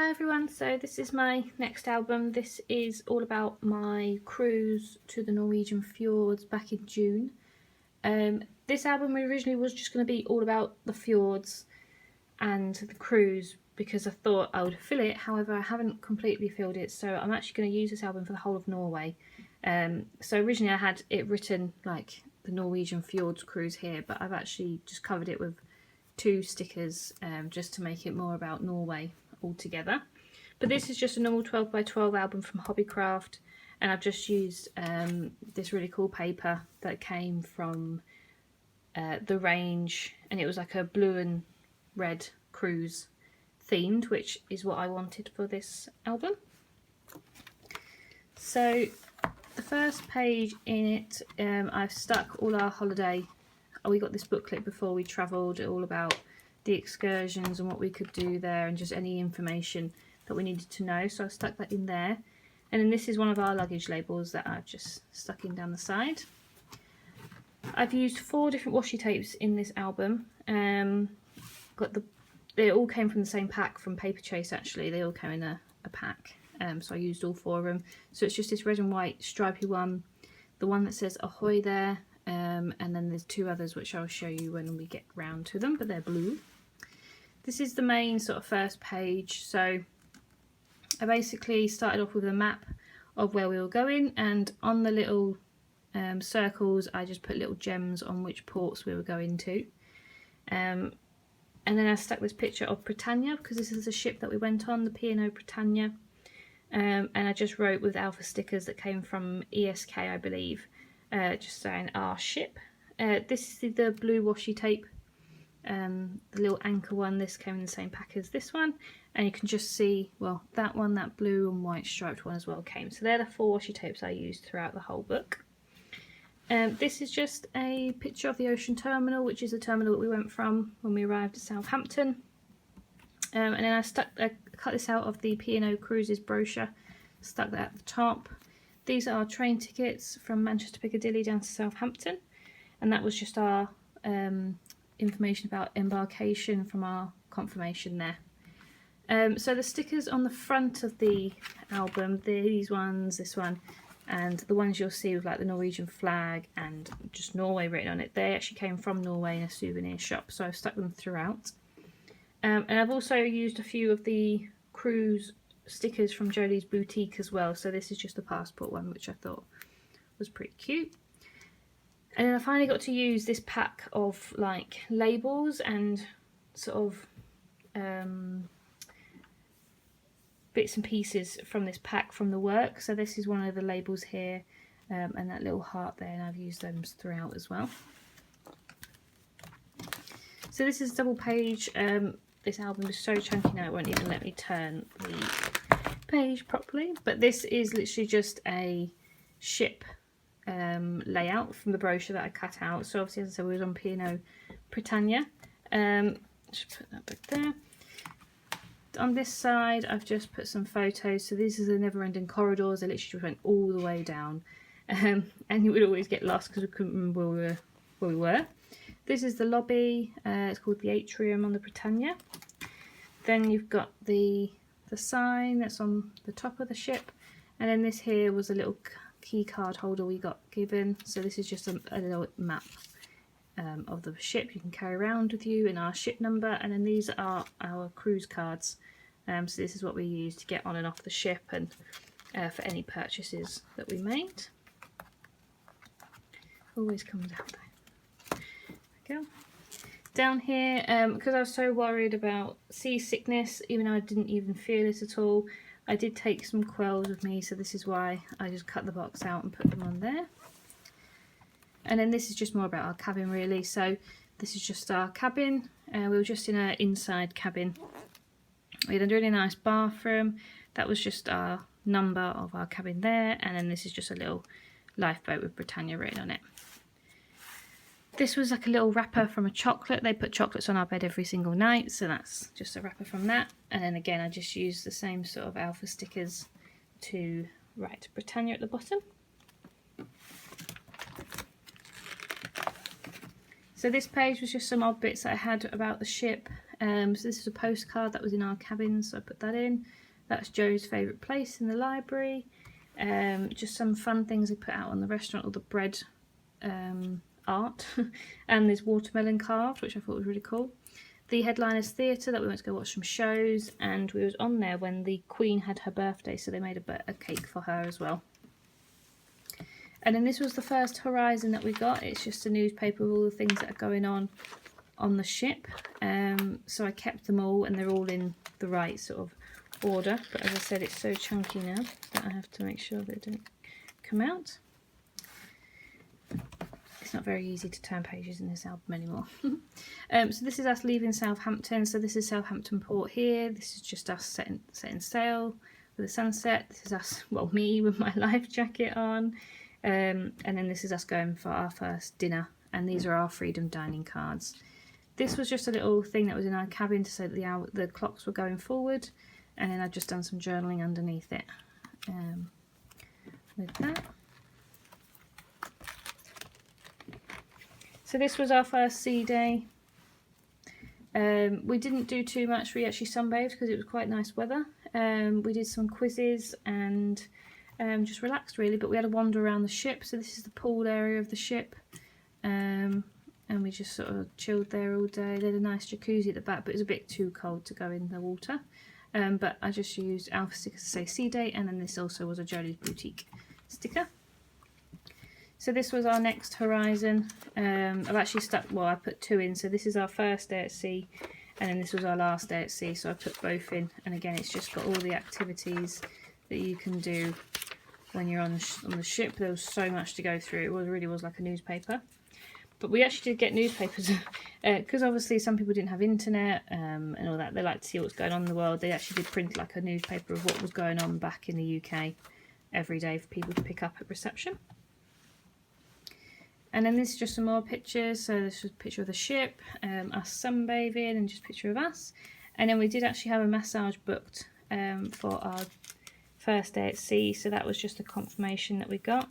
Hi everyone, so this is my next album. This is all about my cruise to the Norwegian fjords back in June. This album originally was just going to be all about the fjords and the cruise because I thought I would fill it. However, I haven't completely filled it, so I'm actually going to use this album for the whole of Norway. So originally I had it written like the Norwegian fjords cruise here, but I've actually just covered it with 2 stickers just to make it more about Norway altogether. But this is just a normal 12 by 12 album from Hobbycraft, and I've just used this really cool paper that came from the range, and it was like a blue and red cruise themed, which is what I wanted for this album. So the first page in it, I've stuck all our holiday. We got this booklet before we travelled, all about the excursions and what we could do there and just any information that we needed to know. So I stuck that in there. And then this is one of our luggage labels that I've just stuck in down the side. I've used 4 different washi tapes in this album. They all came from the same pack from Paper Chase actually. They all came in a pack. So I used all 4 of them. So it's just this red and white stripy one, the one that says ahoy there, and then there's 2 others which I'll show you when we get round to them, but they're blue. This is the main sort of first page. So I basically started off with a map of where we were going, and on the little circles I just put little gems on which ports we were going to. And then I stuck this picture of Britannia because this is the ship that we went on, the P&O Britannia. And I just wrote with alpha stickers that came from ESK, I believe, just saying our ship. This is the blue washi tape, the little anchor one. This came in the same pack as this one, and you can just see, well, that one, that blue and white striped one as well came. So they're the 4 washi tapes I used throughout the whole book. This is just a picture of the ocean terminal, which is the terminal that we went from when we arrived at Southampton. And then I cut this out of the P&O Cruises brochure, stuck that at the top. These are train tickets from Manchester Piccadilly down to Southampton, and that was just our information about embarkation from our confirmation there. So the stickers on the front of the album, these ones, this one, and the ones you'll see with like the Norwegian flag and just Norway written on it, they actually came from Norway in a souvenir shop, so I've stuck them throughout. And I've also used a few of the cruise stickers from Jolie's boutique as well. So this is just the passport one, which I thought was pretty cute. And then I finally got to use this pack of like labels and sort of bits and pieces from this pack from the work. So this is one of the labels here, and that little heart there, and I've used those throughout as well. So this is a double page. This album is so chunky now it won't even let me turn the page properly, but this is literally just a ship layout from the brochure that I cut out. So obviously, as I said, we was on P&O Britannia. Just put that back there. On this side I've just put some photos. So these are the never-ending corridors. I literally just went all the way down, and you would always get lost because we couldn't remember where we were. This is the lobby, it's called the atrium on the Britannia. Then you've got the sign that's on the top of the ship, and then this here was a little key card holder we got given. So this is just a little map of the ship you can carry around with you, and our ship number, and then these are our cruise cards. So this is what we use to get on and off the ship, and for any purchases that we made. Always comes out there. Go. Down here, because I was so worried about seasickness, even though I didn't even feel it at all, I did take some quills with me, so this is why I just cut the box out and put them on there. And then this is just more about our cabin really. So this is just our cabin. We were just in an inside cabin. We had a really nice bathroom. That was just our number of our cabin there, and then this is just a little lifeboat with Britannia written on it. This was like a little wrapper from a chocolate. They put chocolates on our bed every single night, so that's just a wrapper from that. And then again, I just used the same sort of alpha stickers to write Britannia at the bottom. So this page was just some odd bits that I had about the ship. So this is a postcard that was in our cabin, so I put that in. That's Joe's favourite place in the library. Just some fun things we put out on the restaurant, all the bread art, and this watermelon carved, which I thought was really cool. The Headliners Theatre that we went to go watch some shows, and we was on there when the Queen had her birthday, so they made a cake for her as well. And then this was the first Horizon that we got. It's just a newspaper with all the things that are going on the ship. So I kept them all, and they're all in the right sort of order. But as I said, it's so chunky now that I have to make sure they don't come out. It's not very easy to turn pages in this album anymore. So this is us leaving Southampton. So this is Southampton Port here. This is just us setting sail with the sunset. This is us, well, me with my life jacket on. And then this is us going for our first dinner. And these are our Freedom Dining cards. This was just a little thing that was in our cabin to say that the clocks were going forward. And then I've just done some journaling underneath it with that. So this was our first sea day. We didn't do too much. We actually sunbathed because it was quite nice weather. We did some quizzes and just relaxed really, but we had a wander around the ship. So this is the pool area of the ship. And we just sort of chilled there all day. They had a nice jacuzzi at the back, but it was a bit too cold to go in the water. But I just used alpha stickers to say sea day, and then this also was a Jolie's Boutique sticker. So this was our next Horizon. I've actually I put 2 in. So this is our first day at sea, and then this was our last day at sea. So I put both in, and again, it's just got all the activities that you can do when you're on the ship. There was so much to go through. It really was like a newspaper. But we actually did get newspapers because obviously some people didn't have internet and all that. They like to see what's going on in the world. They actually did print like a newspaper of what was going on back in the UK every day for people to pick up at reception. And then this is just some more pictures. So this was a picture of the ship, us sunbathing, and just a picture of us. And then we did actually have a massage booked for our first day at sea. So that was just a confirmation that we got.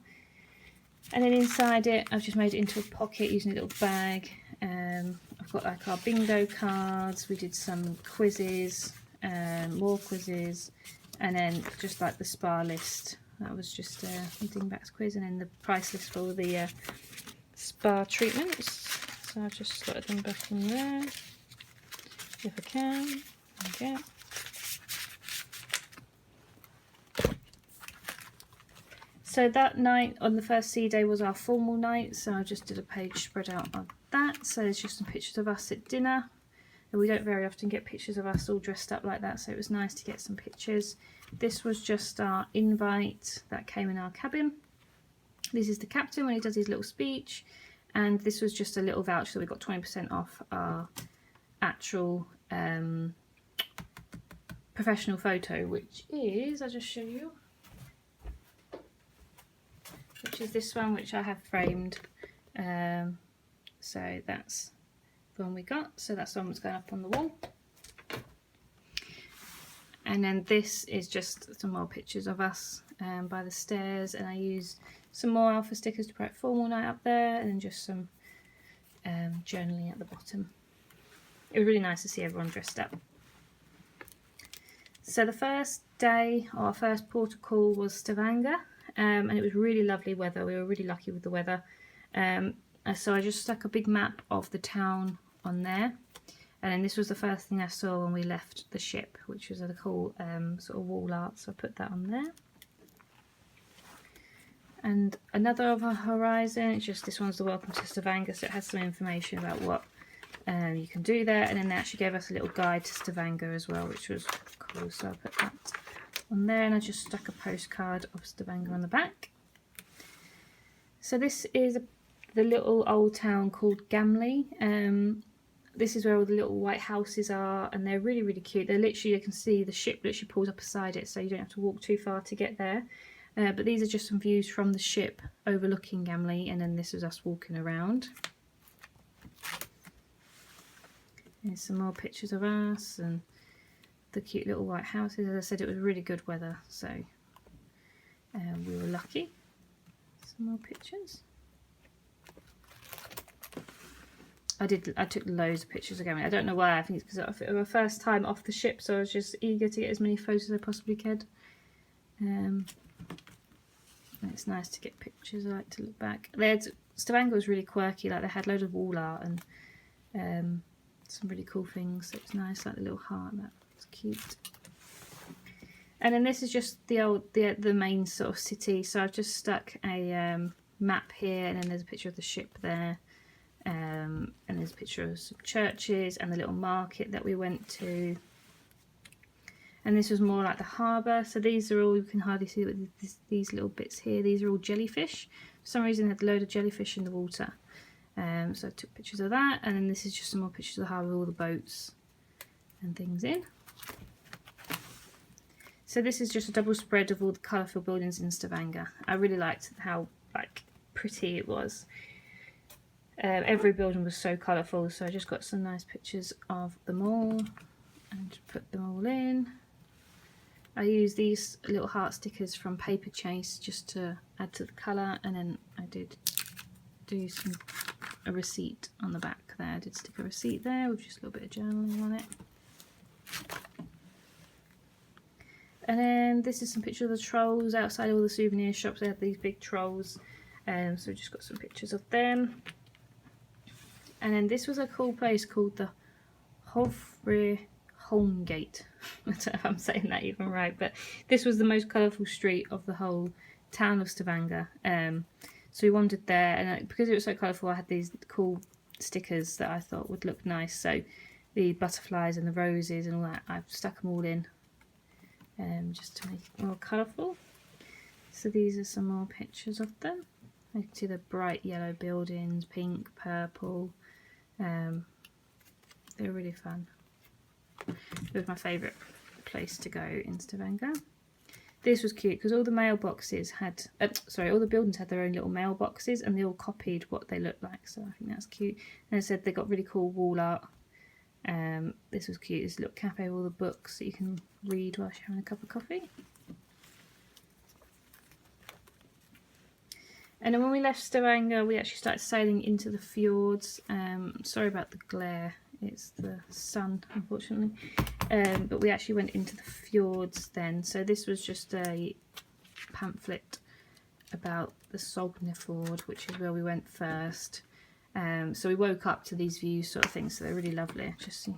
And then inside it, I've just made it into a pocket using a little bag. I've got like our bingo cards. We did some quizzes, more quizzes, and then just like the spa list. That was just a Dingbacks quiz, and then the price list for all the spa treatments. So I've just slotted them back in there, if I can. Okay. So that night on the first sea day was our formal night, so I just did a page spread out of that. So there's just some pictures of us at dinner. And we don't very often get pictures of us all dressed up like that, so it was nice to get some pictures. This was just our invite that came in our cabin. This is the captain when he does his little speech. And this was just a little voucher, so we got 20% off our actual professional photo, which is, I'll just show you. Which is this one, which I have framed. So that's the one we got. So that's the one that's going up on the wall. And then this is just some more pictures of us by the stairs. And I use some more alpha stickers to put formal night up there. And then just some journaling at the bottom. It was really nice to see everyone dressed up. So the first day, our first port of call was Stavanger. And it was really lovely weather. We were really lucky with the weather. So I just stuck a big map of the town on there. And then this was the first thing I saw when we left the ship, which was a cool sort of wall art. So I put that on there. And another of our Horizon, it's just this one's the Welcome to Stavanger. So it has some information about what you can do there. And then they actually gave us a little guide to Stavanger as well, which was cool. So I put that on there, and I just stuck a postcard of Stavanger on the back. So this is the little old town called Gamley. This is where all the little white houses are, and they're really, really cute. They're literally, you can see the ship literally pulls up beside it, so you don't have to walk too far to get there. But these are just some views from the ship overlooking Gamley, and then this is us walking around. There's some more pictures of us and the cute little white houses. As I said, it was really good weather, so we were lucky. Some more pictures. I took loads of pictures again. I don't know why. I think it's because it was my first time off the ship, so I was just eager to get as many photos as I possibly could. And it's nice to get pictures. I like to look back. Stavanger was really quirky. Like they had loads of wall art and some really cool things. So it's nice, like the little heart. That's cute. And then this is just the main sort of city. So I've just stuck a map here, and then there's a picture of the ship there. And there's a picture of some churches and the little market that we went to. And this was more like the harbour. So these are all, you can hardly see these little bits here. These are all jellyfish. For some reason, they had a load of jellyfish in the water. So I took pictures of that. And then this is just some more pictures of the harbour with all the boats and things in. So this is just a double spread of all the colourful buildings in Stavanger. I really liked how pretty it was. Every building was so colourful, so I just got some nice pictures of them all and put them all in. I used these little heart stickers from Paper Chase just to add to the colour, and then I did do a receipt on the back there. I did stick a receipt there with just a little bit of journaling on it. And then this is some pictures of the trolls outside all the souvenir shops. They have these big trolls, so we just got some pictures of them. And then this was a cool place called the Hovre Holmgate. I don't know if I'm saying that even right, but this was the most colourful street of the whole town of Stavanger. So we wandered there, and because it was so colourful, I had these cool stickers that I thought would look nice. So the butterflies and the roses and all that, I've stuck them all in just to make it more colourful. So these are some more pictures of them. You can see the bright yellow buildings, pink, purple. They're really fun. It was my favourite place to go in Stavanger. This was cute because all the mailboxes had, all the buildings had their own little mailboxes, and they all copied what they looked like. So I think that's cute. And I said they got really cool wall art. This was cute. This little cafe with all the books that you can read whilst you're having a cup of coffee. And then when we left Stavanger, we actually started sailing into the fjords. Sorry about the glare, it's the sun, unfortunately. But we actually went into the fjords then. So this was just a pamphlet about the Sognefjord, which is where we went first. So we woke up to these views sort of things, so they're really lovely. Just see,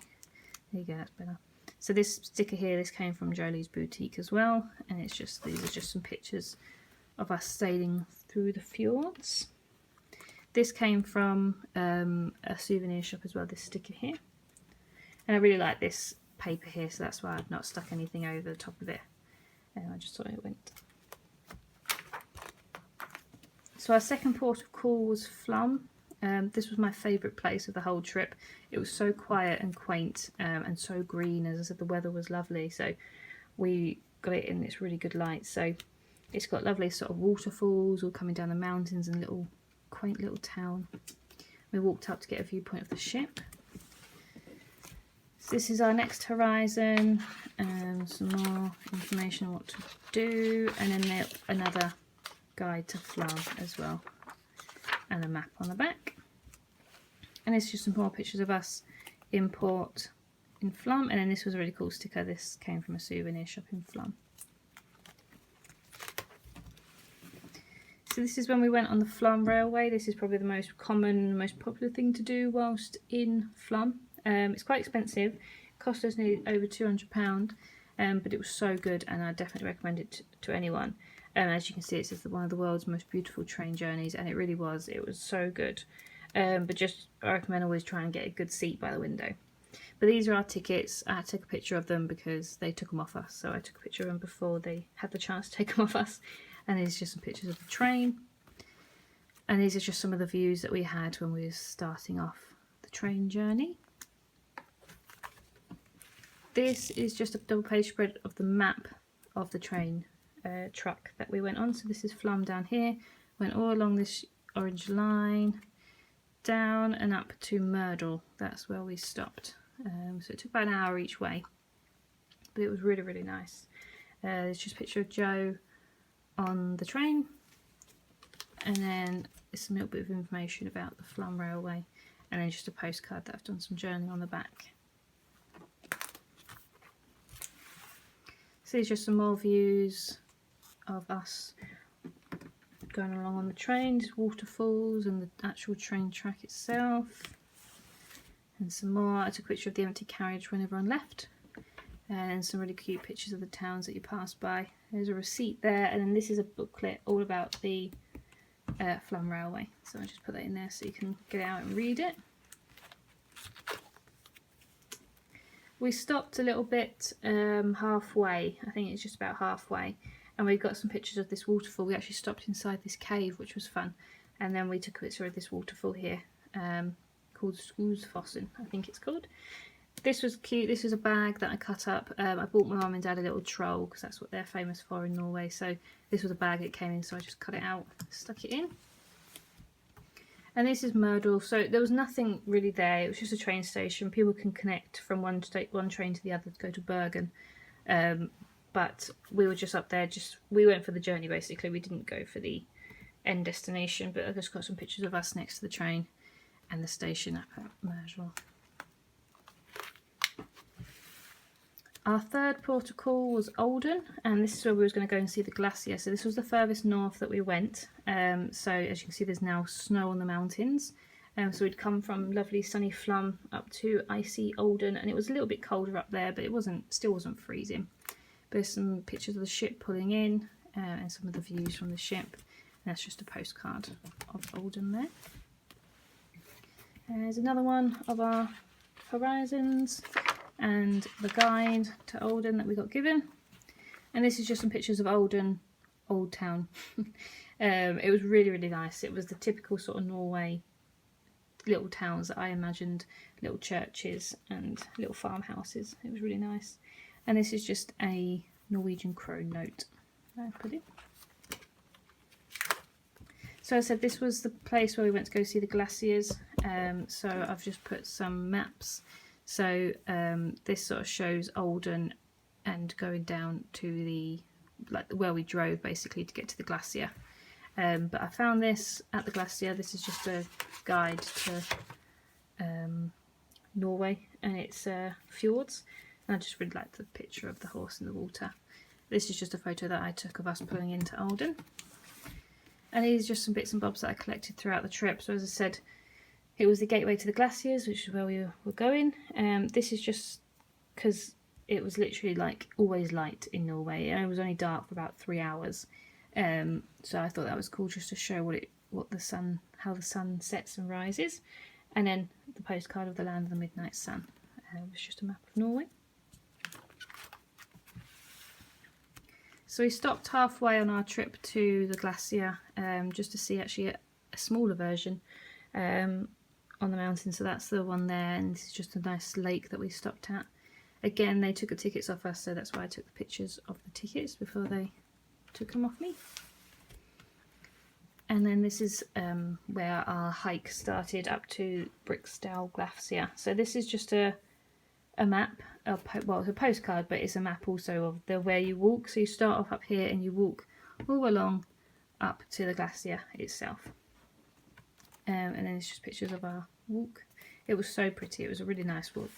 there you go, that's better. So this sticker here, this came from Jolie's boutique as well, and it's just, these are just some pictures of us sailing through the fjords. This came from a souvenir shop as well, this sticker here. And I really like this paper here, so that's why I've not stuck anything over the top of it. And I just thought it went. So our second port of call was Flam. This was my favourite place of the whole trip. It was so quiet and quaint and so green. As I said, the weather was lovely, so we got it in this really good light. So it's got lovely sort of waterfalls all coming down the mountains and little quaint little town. We walked up to get a viewpoint of the ship. So this is our next horizon, some more information on what to do, and then another guide to Flam as well, and a map on the back. And it's just some more pictures of us in port in Flam, and then this was a really cool sticker. This came from a souvenir shop in Flam. So this is when we went on the Flam railway. This is probably the most common, most popular thing to do whilst in Flam. It's quite expensive. It cost us nearly over £200, but it was so good, and I definitely recommend it to anyone. As you can see, it says one of the world's most beautiful train journeys, and it really was. It was so good. But just, I recommend always try and get a good seat by the window. But these are our tickets. I took a picture of them because they took them off us, so I took a picture of them before they had the chance to take them off us. And these are just some pictures of the train. And these are just some of the views that we had when we were starting off the train journey. This is just a double page spread of the map of the train track that we went on. So this is Flam down here. Went all along this orange line, down and up to Myrtle. That's where we stopped. So it took about an hour each way. But it was really, really nice. There's just a picture of Joe on the train, and then it's a little bit of information about the Flam railway, and then just a postcard that I've done some journaling on the back. So these are just some more views of us going along on the train, just waterfalls and the actual train track itself. And some more. I took a picture of the empty carriage when everyone left. And some really cute pictures of the towns that you pass by. There's a receipt there, and then this is a booklet all about the Flam Railway. So I just put that in there so you can get out and read it. We stopped a little bit halfway. I think it's just about halfway. And we got some pictures of this waterfall. We actually stopped inside this cave, which was fun. And then we took a picture of this waterfall here, called Skogsfossen, I think it's called. This was cute. This was a bag that I cut up. I bought my mum and dad a little troll because that's what they're famous for in Norway. So this was a bag it came in, so I just cut it out, stuck it in. And this is Myrdal. So there was nothing really there. It was just a train station. People can connect from one train to the other to go to Bergen. But we were just up there. We went for the journey basically. We didn't go for the end destination. But I just got some pictures of us next to the train and the station up at Myrdal. Our third port of call was Olden, and this is where we were going to go and see the glacier. So this was the furthest north that we went. So as you can see, there's now snow on the mountains. So we'd come from lovely sunny Flam up to icy Olden, and it was a little bit colder up there, but it still wasn't freezing. There's some pictures of the ship pulling in, and some of the views from the ship. And that's just a postcard of Olden there. There's another one of our horizons and the guide to Olden that we got given. And this is just some pictures of Olden, Old Town. It was really, really nice. It was the typical sort of Norway little towns that I imagined, little churches and little farmhouses. It was really nice. And this is just a Norwegian crow note that I put in. So I said this was the place where we went to go see the glaciers. So I've just put some maps. So this sort of shows Olden and going down to where we drove basically to get to the glacier. But I found this at the glacier. This is just a guide to Norway, and it's Fjords. And I just really liked the picture of the horse in the water. This is just a photo that I took of us pulling into Olden. And these are just some bits and bobs that I collected throughout the trip. So as I said, it was the gateway to the glaciers, which is where we were going. This is just because it was literally like always light in Norway, and it was only dark for about 3 hours. So I thought that was cool just to show how the sun sets and rises. And then the postcard of the land of the midnight sun. It was just a map of Norway. So we stopped halfway on our trip to the glacier, just to see actually a smaller version on the mountain. So that's the one there, and this is just a nice lake that we stopped at. Again, they took the tickets off us, so that's why I took the pictures of the tickets before they took them off me. And then this is where our hike started up to Briksdal Glacier. So this is just a map, well, it's a postcard, but it's a map also of where you walk. So you start off up here and you walk all along up to the glacier itself. And then it's just pictures of our walk. It was so pretty. It was a really nice walk.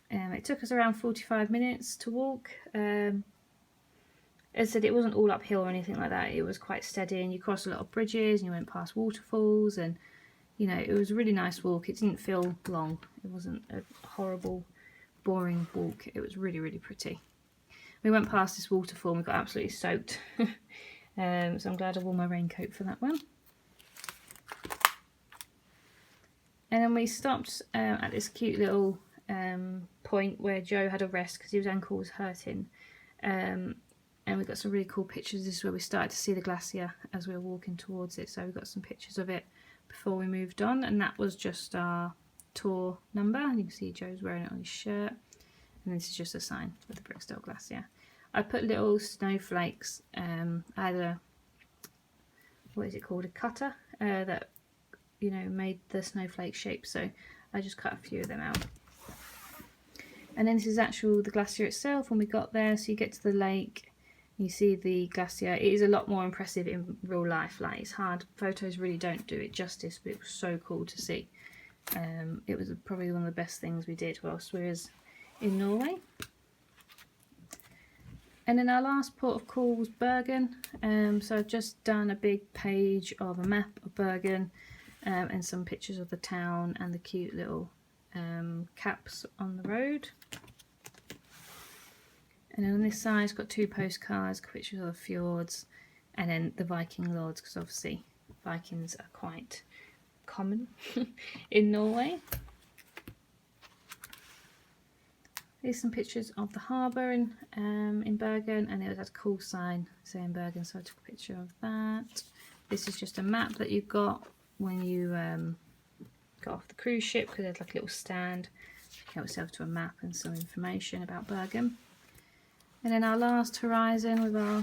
It took us around 45 minutes to walk. As I said, it wasn't all uphill or anything like that. It was quite steady, and you crossed a lot of bridges and you went past waterfalls, and you know, it was a really nice walk. It didn't feel long. It wasn't a horrible, boring walk. It was really, really pretty. We went past this waterfall and we got absolutely soaked. So I'm glad I wore my raincoat for that one. And then we stopped at this cute little point where Joe had a rest because his ankle was hurting. And we got some really cool pictures. This is where we started to see the glacier as we were walking towards it. So we got some pictures of it before we moved on, and that was just our tour number. And you can see Joe's wearing it on his shirt. And this is just a sign for the Briksdal Glacier. I put little snowflakes. I had a, what is it called, a cutter that, you know, made the snowflake shape. So I just cut a few of them out. And then this is the glacier itself when we got there. So you get to the lake, You see the glacier. It is a lot more impressive in real life. Like, it's hard. Photos really don't do it justice, but it was so cool to see. It was probably one of the best things we did whilst we was in Norway. And then our last port of call was Bergen. So I've just done a big page of a map of Bergen and some pictures of the town and the cute little caps on the road. And then on this side, it's got 2 postcards, pictures of the fjords, and then the Viking lords, because obviously Vikings are quite common in Norway. Here's some pictures of the harbour in Bergen, and it had a cool sign saying Bergen, so I took a picture of that. This is just a map that you got when you got off the cruise ship, because there's like a little stand. Help yourself to a map and some information about Bergen. And then our last horizon with our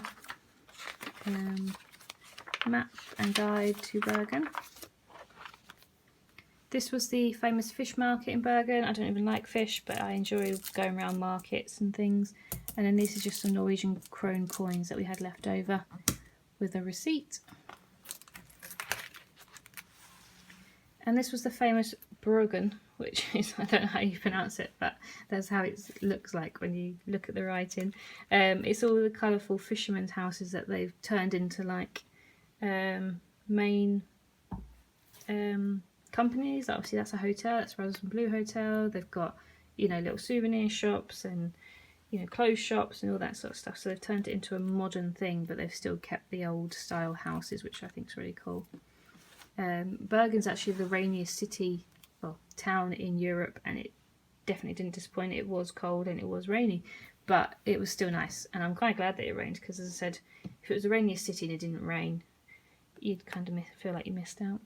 map and guide to Bergen. This was the famous fish market in Bergen. I don't even like fish, but I enjoy going around markets and things. And then this is just some Norwegian krone coins that we had left over with a receipt. And this was the famous Bergen, which is, I don't know how you pronounce it, but that's how it looks like when you look at the writing. It's all the colourful fishermen's houses that they've turned into like main companies. Obviously that's a hotel, that's Radisson Blue Hotel. They've got, you know, little souvenir shops and, you know, clothes shops and all that sort of stuff. So they've turned it into a modern thing, but they've still kept the old style houses, which I think is really cool. Bergen's actually the rainiest city, well, town in Europe, and it definitely didn't disappoint. It was cold and it was rainy, but it was still nice, and I'm quite glad that it rained, because as I said, if it was the rainiest city and it didn't rain, you'd kind of feel like you missed out.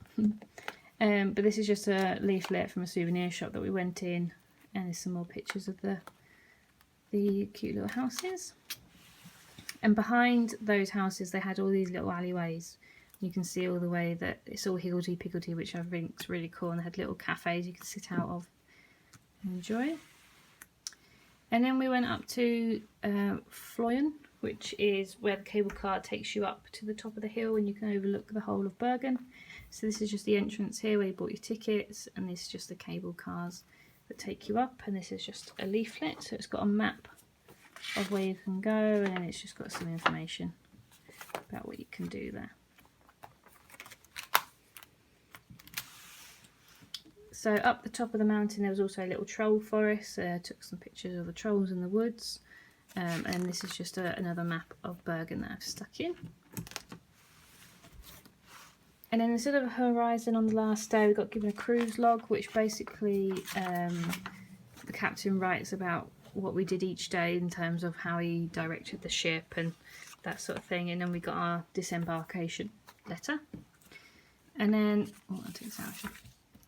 But this is just a leaflet from a souvenir shop that we went in, and there's some more pictures of the cute little houses. And behind those houses they had all these little alleyways. You can see all the way that it's all higgledy-piggledy, which I think is really cool, and they had little cafes you could sit out of and enjoy. And then we went up to Flam, which is where the cable car takes you up to the top of the hill and you can overlook the whole of Bergen. So this is just the entrance here where you bought your tickets, and this is just the cable cars that take you up, and this is just a leaflet, so it's got a map of where you can go, and it's just got some information about what you can do there. So up the top of the mountain there was also a little troll forest. Took some pictures of the trolls in the woods, and this is just another map of Bergen that I've stuck in. And then instead of a horizon on the last day, we got given a cruise log, which basically the captain writes about what we did each day in terms of how he directed the ship and that sort of thing. And then we got our disembarkation letter. And then, oh, I'll take this out actually.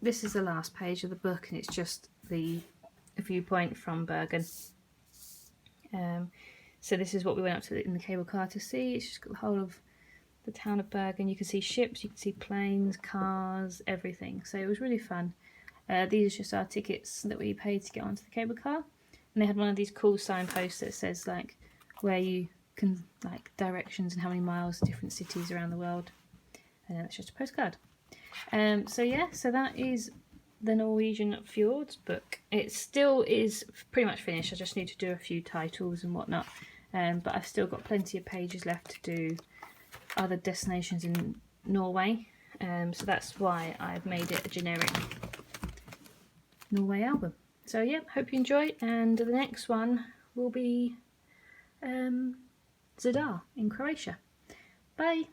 This is the last page of the book, and it's just a viewpoint from Bergen. So this is what we went up to in the cable car to see. It's just got the whole of the town of Bergen. You can see ships, you can see planes, cars, everything. So it was really fun. These are just our tickets that we paid to get onto the cable car. And they had one of these cool signposts that says like where you can, like, directions and how many miles to different cities around the world. And that's just a postcard. So yeah, so that is the Norwegian Fjords book. It still is pretty much finished. I just need to do a few titles and whatnot, but I've still got plenty of pages left to do other destinations in Norway, so that's why I've made it a generic Norway album. So yeah, hope you enjoy, and the next one will be Zadar in Croatia. Bye!